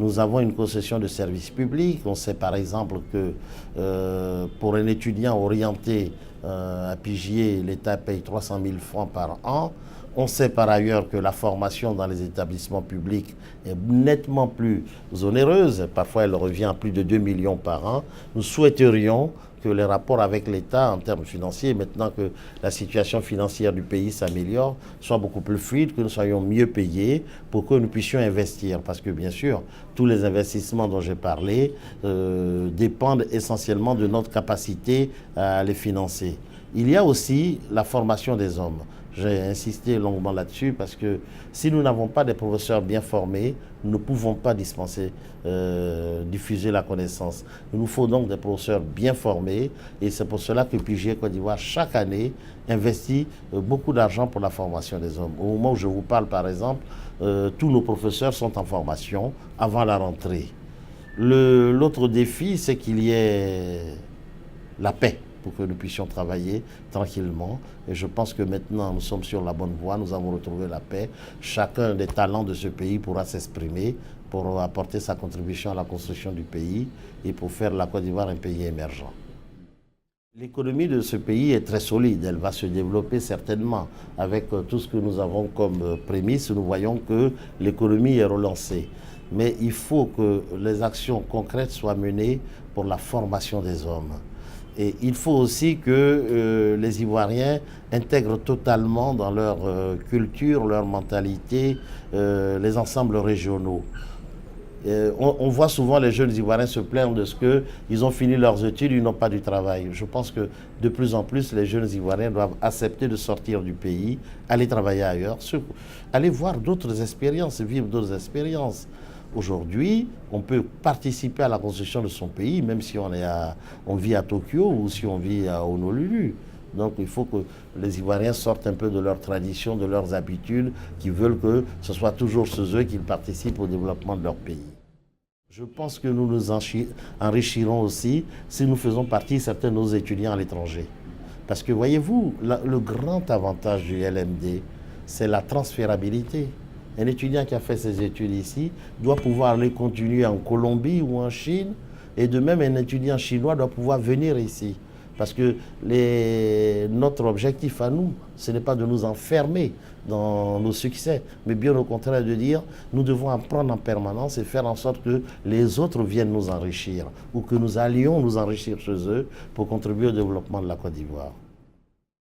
Nous avons une concession de services publics. On sait par exemple que pour un étudiant orienté à Pigier, l'État paye 300 000 francs par an. On sait par ailleurs que la formation dans les établissements publics est nettement plus onéreuse. Parfois, elle revient à plus de 2 millions par an. Nous souhaiterions que les rapports avec l'État en termes financiers, maintenant que la situation financière du pays s'améliore, soient beaucoup plus fluides, que nous soyons mieux payés pour que nous puissions investir. Parce que bien sûr, tous les investissements dont j'ai parlé dépendent essentiellement de notre capacité à les financer. Il y a aussi la formation des hommes. J'ai insisté longuement là-dessus parce que si nous n'avons pas des professeurs bien formés, nous ne pouvons pas diffuser la connaissance. Il nous faut donc des professeurs bien formés et c'est pour cela que PIGIE Côte d'Ivoire, chaque année, investit beaucoup d'argent pour la formation des hommes. Au moment où je vous parle, par exemple, tous nos professeurs sont en formation avant la rentrée. L'autre défi, c'est qu'il y ait la paix, pour que nous puissions travailler tranquillement. Et je pense que maintenant, nous sommes sur la bonne voie, nous avons retrouvé la paix. Chacun des talents de ce pays pourra s'exprimer pour apporter sa contribution à la construction du pays et pour faire la Côte d'Ivoire un pays émergent. L'économie de ce pays est très solide, elle va se développer certainement. Avec tout ce que nous avons comme prémisse, nous voyons que l'économie est relancée. Mais il faut que les actions concrètes soient menées pour la formation des hommes. Et il faut aussi que les Ivoiriens intègrent totalement dans leur culture, leur mentalité, les ensembles régionaux. On voit souvent les jeunes Ivoiriens se plaindre de ce qu'ils ont fini leurs études, ils n'ont pas du travail. Je pense que de plus en plus, les jeunes Ivoiriens doivent accepter de sortir du pays, aller travailler ailleurs, aller voir d'autres expériences, vivre d'autres expériences. Aujourd'hui, on peut participer à la construction de son pays, même si on vit à Tokyo ou si on vit à Honolulu. Donc il faut que les Ivoiriens sortent un peu de leurs traditions, de leurs habitudes, qui veulent que ce soit toujours chez eux qu'ils participent au développement de leur pays. Je pense que nous nous enrichirons aussi si nous faisons partie, certains de nos étudiants à l'étranger. Parce que voyez-vous, le grand avantage du LMD, c'est la transférabilité. Un étudiant qui a fait ses études ici doit pouvoir aller continuer en Colombie ou en Chine. Et de même, un étudiant chinois doit pouvoir venir ici. Parce que notre objectif à nous, ce n'est pas de nous enfermer dans nos succès, mais bien au contraire de dire, nous devons apprendre en permanence et faire en sorte que les autres viennent nous enrichir ou que nous allions nous enrichir chez eux pour contribuer au développement de la Côte d'Ivoire.